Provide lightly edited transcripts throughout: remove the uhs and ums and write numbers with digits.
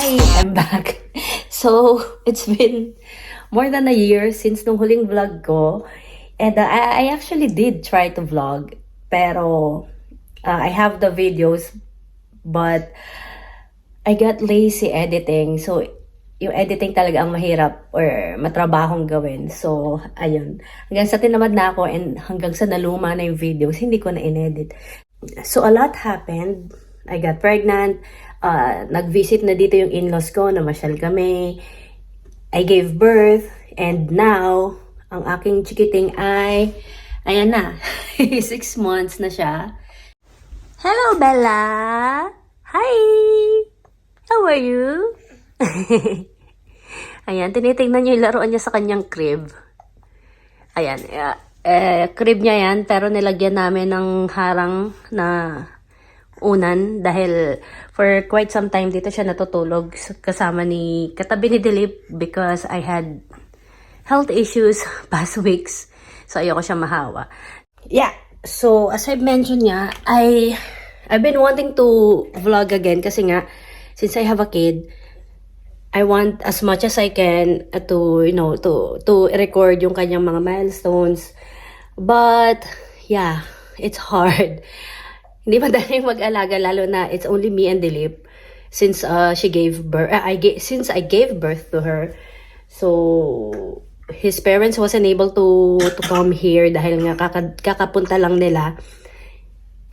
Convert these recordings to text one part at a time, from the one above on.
Hi, I'm back. So, it's been more than a year since nung huling vlog ko. And I actually did try to vlog. Pero, I have the videos. But, I got lazy editing. So, yung editing talaga ang mahirap or matrabahong gawin. So, ayun. Hanggang sa tinamad na ako and hanggang sa naluma na yung videos, hindi ko na inedit. So, a lot happened. I got pregnant. Nag-visit na dito yung in-laws ko, namasyal kami. I gave birth. And now, ang aking chikiting ay, ayan na, 6 months na siya. Hello, Bella! Hi! How are you? Ayan, tinitingnan niyo yung laruan niya sa kanyang crib. Ayan, crib niya yan, pero nilagyan namin ng harang na unan dahil for quite some time dito siya natutulog kasama ni katabi ni Dilip because I had health issues past weeks. So ayoko siya mahawa. Yeah, so as I mentioned niya, I've been wanting to vlog again kasi nga since I have a kid, I want as much as I can to to record yung kanyang mga milestones. But yeah, it's hard. Hindi madaling mag-alaga lalo na it's only me and Dilip since she gave birth since I gave birth to her. So his parents wasn't able to come here dahil nga kakapunta lang nila.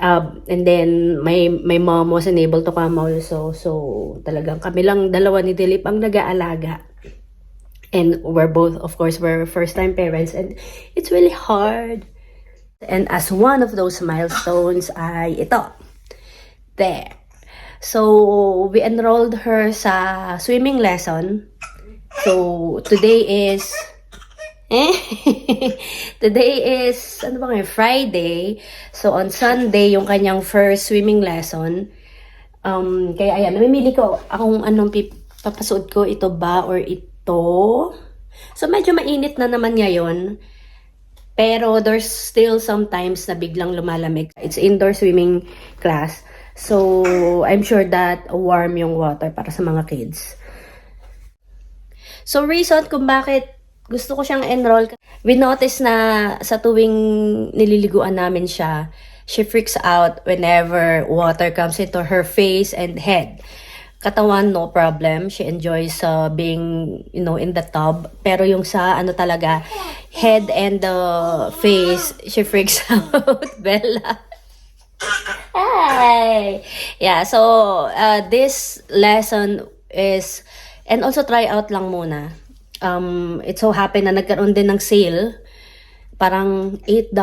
And then my mom wasn't able to come also. So talagang kami lang dalawa ni Dilip ang nag-aalaga. And we're both, of course, we're first-time parents and it's really hard. And as one of those milestones ay ito. There. So, we enrolled her sa swimming lesson. So, today is ano ba ngayon? Friday. So, on Sunday, yung kanyang first swimming lesson. Kaya ayan, namimili ko akong anong papasuot ko, ito ba or ito. So, medyo mainit na naman ngayon. Pero there's still sometimes na biglang lumalamig. It's indoor swimming class. So, I'm sure that warm yung water para sa mga kids. So, reason kung bakit gusto ko siyang enroll, we notice na sa tuwing nililiguan namin siya, she freaks out whenever water comes into her face and head. Katawan, no problem. She enjoys being, in the tub. Pero yung sa, talaga, head and the face, she freaks out. Bella. Hi! Yeah, so, this lesson is, and also try out lang muna. It so happened na nagkaroon din ng sale. Parang $8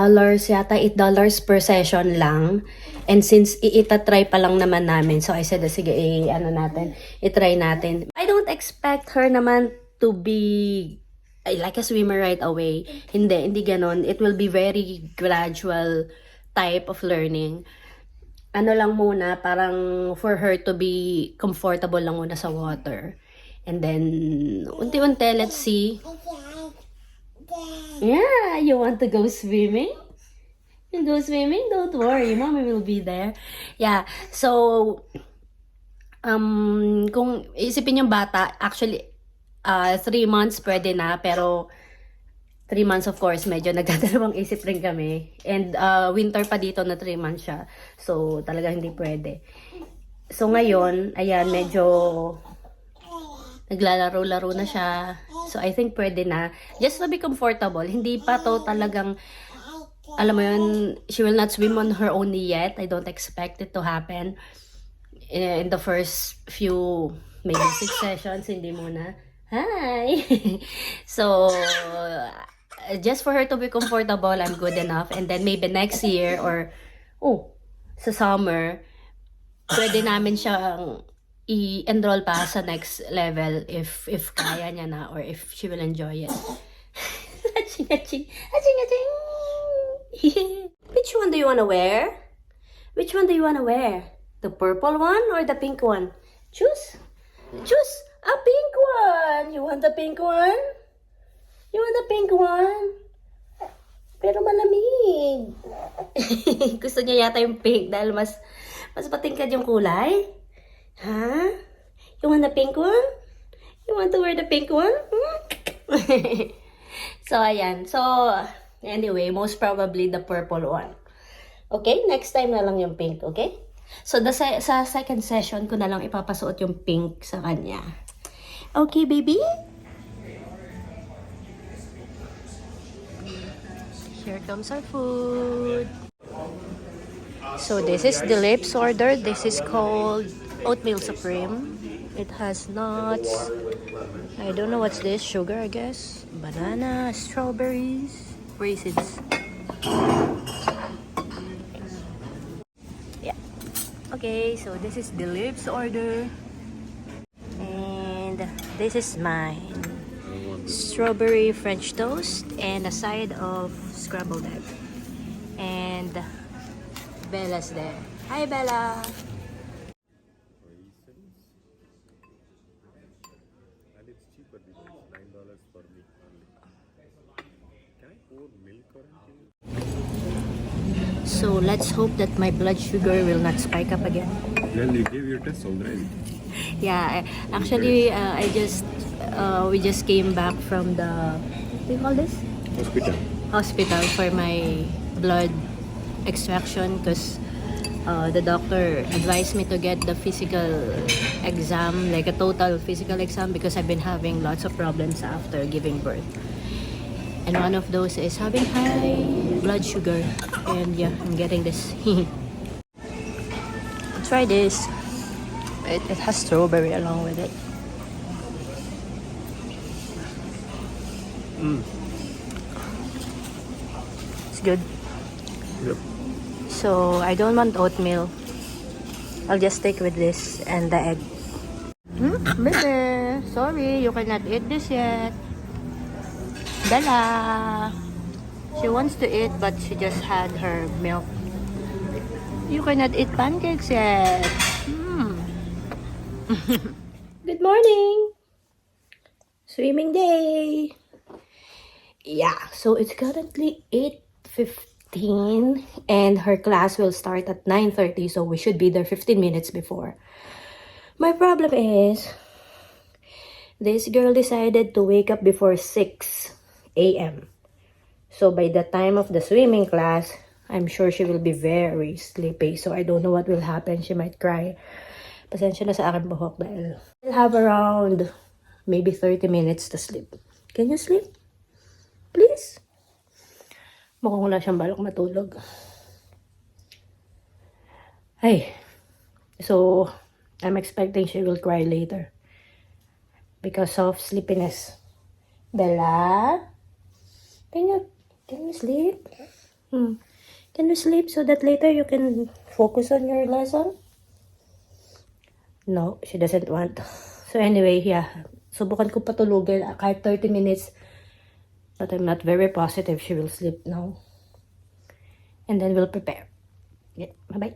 yata, $8 per session lang. And since itatry pa lang naman namin, so I said, sige, itry natin. I don't expect her naman to be like a swimmer right away. Hindi ganon. It will be very gradual type of learning. Ano lang muna, parang for her to be comfortable lang muna sa water. And then, unti-unti, let's see. Yeah, you want to go swimming? You go swimming? Don't worry, mommy will be there. Yeah, so, kung isipin yung bata, actually, 3 months pwede na, pero 3 months of course, medyo nagdadalawang isip rin kami. And winter pa dito na 3 months siya. So, talaga hindi pwede. So, ngayon, ayan, medyo naglalaro-laro na siya. So, I think pwede na. Just to be comfortable. Hindi pa to talagang, alam mo yun, she will not swim on her own yet. I don't expect it to happen in the first few, maybe 6 sessions. Hindi muna. Hi! So, just for her to be comfortable, I'm good enough. And then maybe next year or, sa summer, pwede namin siyang i-enroll pa sa next level if kaya niya na or if she will enjoy it. Aching. Which one do you want to wear? Which one do you want to wear? The purple one or the pink one? Choose a pink one. You want the pink one? You want the pink one? Pero malamig. Gusto niya yata yung pink dahil mas patingkad yung kulay. Ha? You want the pink one? You want to wear the pink one? So, ayan. So, anyway, most probably the purple one. Okay? Next time na lang yung pink, okay? So, sa second session ko na lang ipapasuot yung pink sa kanya. Okay, baby? Here comes our food. So, this is the Lips order. This is called Oatmeal Supreme. It has nuts. I don't know what's this. Sugar, I guess. Banana, strawberries, raisins. Yeah. Okay, so this is the Lips order. And this is mine. Strawberry French toast and a side of scrambled egg. And Bella's there. Hi, Bella! And it's cheaper because it's $9 per meal only. Can I pour milk or anything? So let's hope that my blood sugar will not spike up again. Well, you gave your test already. Yeah, actually, we just came back from the, what do you call this? Hospital. Hospital for my blood extraction because the doctor advised me to get the physical exam, like a total physical exam, because I've been having lots of problems after giving birth. And one of those is having high blood sugar. And yeah, I'm getting this. Try this. It has strawberry along with it. It's good. Yep. So I don't want oatmeal. I'll just stick with this and the egg. Baby, sorry, you cannot eat this yet. Bella. She wants to eat, but she just had her milk. You cannot eat pancakes yet. Good morning. Swimming day. Yeah, so it's currently 8:15 and her class will start at 9:30, so we should be there 15 minutes before. My problem is this girl decided to wake up before 6 a.m. So by the time of the swimming class, I'm sure she will be very sleepy. So I don't know what will happen. She might cry. Pasensya na sa aking buhok dahil I'll have around maybe 30 minutes to sleep. Can you sleep? Please? Mukhang wala siyang balak matulog. Ay. So, I'm expecting she will cry later. Because of sleepiness. Bella? Can you sleep? Can you sleep so that later you can focus on your lesson? No, she doesn't want. So anyway, yeah. Subukan ko patulugin kahit 30 minutes. But I'm not very positive she will sleep now. And then we'll prepare. Yeah, bye-bye.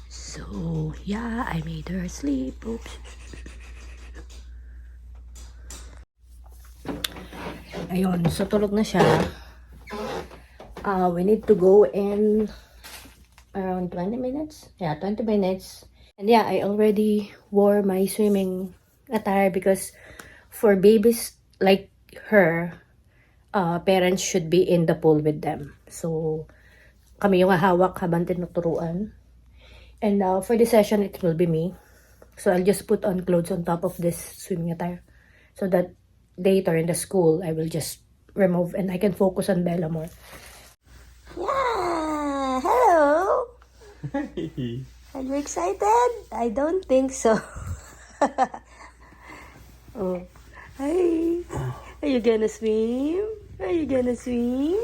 So, yeah, I made her sleep. Oops. Ayun, so tulog na siya. We need to go in around 20 minutes. Yeah, 20 minutes. And yeah, I already wore my swimming attire because for babies like her, parents should be in the pool with them. So, kami yung hahawak habang tinuturuan. And for this session, it will be me. So, I'll just put on clothes on top of this swimming attire. So that later in the school, I will just remove and I can focus on Bella more. Yeah! Hello! Hey. Are you excited? I don't think so. Oh. Hi. Are you gonna swim? Are you gonna swim?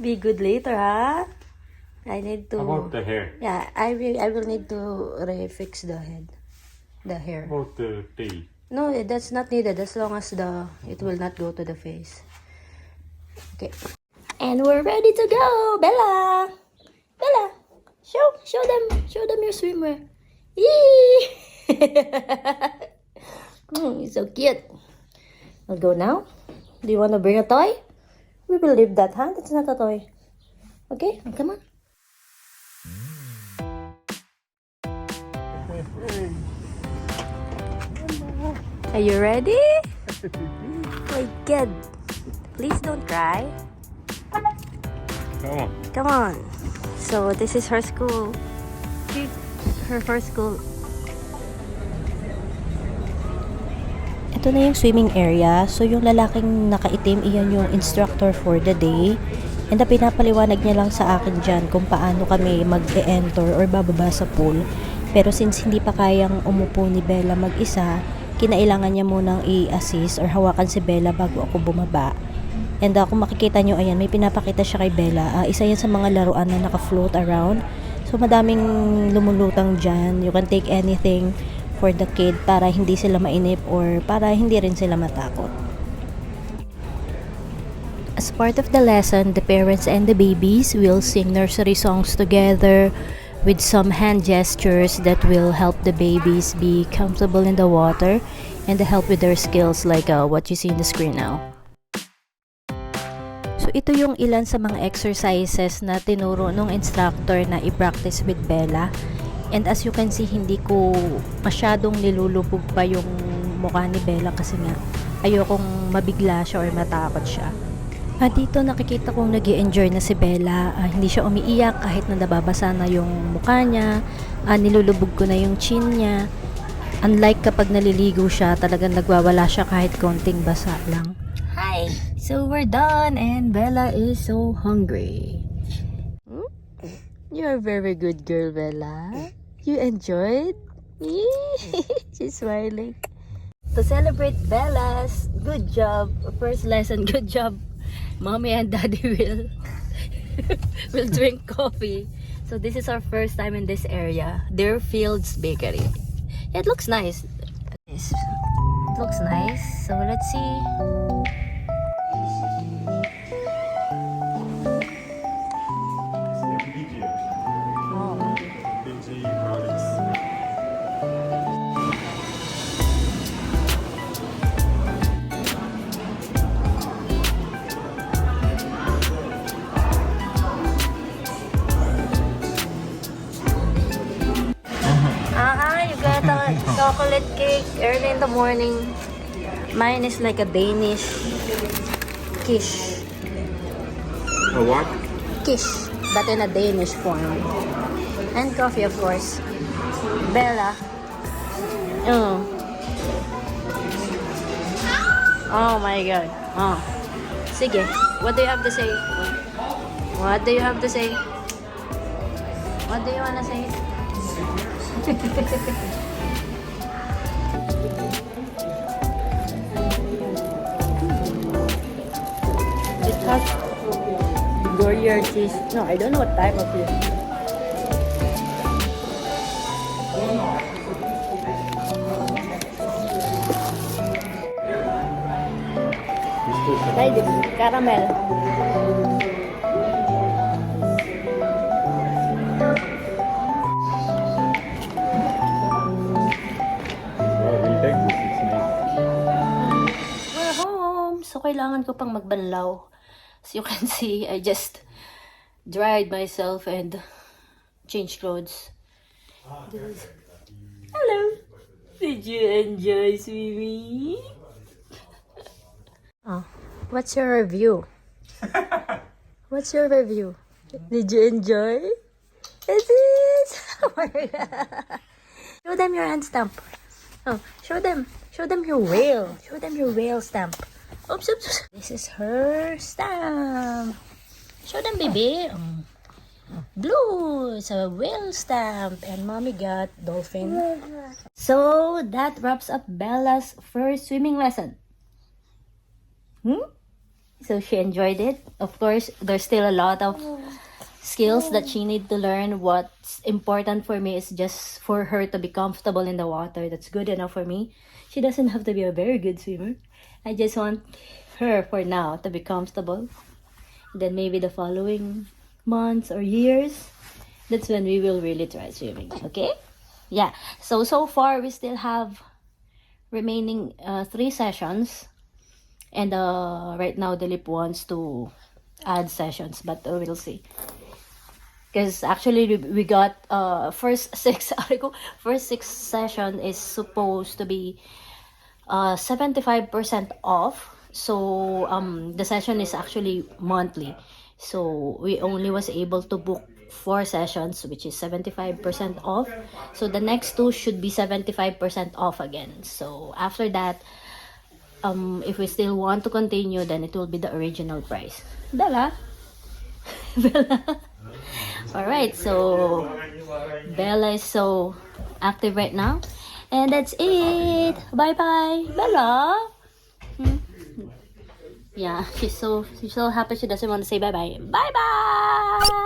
Be good later, huh? I need to... How about the hair? Yeah, I will need to refix the head. The hair. How about the tail? No, that's not needed as long as it will not go to the face. Okay. And we're ready to go! Bella! Bella! Show them your swimwear. Yee! So cute. We'll go now. Do you want to bring a toy? We will leave that, huh? That's not a toy. Okay, come on. Are you ready? My God. Please don't cry. Come on. Come on. So, this is her school. Her first school. Ito na yung swimming area. So, yung lalaking nakaitim, iyan yung instructor for the day. And pinapaliwanag niya lang sa akin dyan kung paano kami mag-e-enter or bababa sa pool. Pero since hindi pa kayang umupo ni Bella mag-isa, kinailangan niya munang i-assist or hawakan si Bella bago ako bumaba. And kung makikita nyo, ayan, may pinapakita siya kay Bella. Isa yan sa mga laruan na naka-float around. So, madaming lumulutang dyan. You can take anything for the kid para hindi sila mainip or para hindi rin sila matakot. As part of the lesson, the parents and the babies will sing nursery songs together with some hand gestures that will help the babies be comfortable in the water and help with their skills like what you see in the screen now. So ito yung ilan sa mga exercises na tinuro ng instructor na i-practice with Bella. And as you can see, hindi ko masyadong nilulubog pa yung mukha ni Bella kasi nga ayokong mabigla siya or matakot siya. Dito nakikita kong nag-i-enjoy na si Bella. Hindi siya umiiyak kahit na nababasa na yung mukha niya. Nilulubog ko na yung chin niya. Unlike kapag naliligo siya, talagang nagwawala siya kahit konting basa lang. Hi! So we're done and Bella is so hungry. You're a very good girl, Bella. You enjoyed? She's smiling. To celebrate Bella's good job, first lesson, good job, Mommy and Daddy will drink coffee. So this is our first time in this area, Deerfields Bakery. It looks nice. It looks nice. So let's see. You got a chocolate cake early in the morning. Mine is like a Danish quiche. A what? Quiche, but in a Danish form. And coffee, of course. Bella. Oh. Oh my God. Oh. Sige. What do you have to say? What do you have to say? What do you wanna say? It has Gruyere cheese. No, I don't know what type of it. Try this. Caramel. We're home. So, kailangan ko pang magbanlaw. As you can see, I just dried myself and changed clothes. Hello. Did you enjoy swimming? Oh, what's your review? What's your review? Did you enjoy? Is it? Oh my God. Show them your hand stamp. Oh, show them. Show them your whale. Show them your whale stamp. Oops, oops, oops. This is her stamp. Show them, baby. Blue. It's a whale stamp. And mommy got dolphin. So, that wraps up Bella's first swimming lesson. So, she enjoyed it. Of course, there's still a lot of skills that she needs to learn. What's important for me is just for her to be comfortable in the water. That's good enough for me. She doesn't have to be a very good swimmer. I just want her for now to be comfortable. Then maybe the following months or years, that's when we will really try swimming. Okay? Yeah. So far, we still have remaining 3 sessions. And right now, Dilip wants to add sessions, but we'll see. Because actually we got first six first six session is supposed to be 75% off. So the session is actually monthly. So we only was able to book 4 sessions, which is 75% off. So the next two should be 75% off again. So after that, if we still want to continue, then it will be the original price. Bella? Bella? Alright, so Bella is so active right now. And that's it. Bye-bye. Bella? Yeah, she's so happy she doesn't want to say bye-bye. Bye-bye!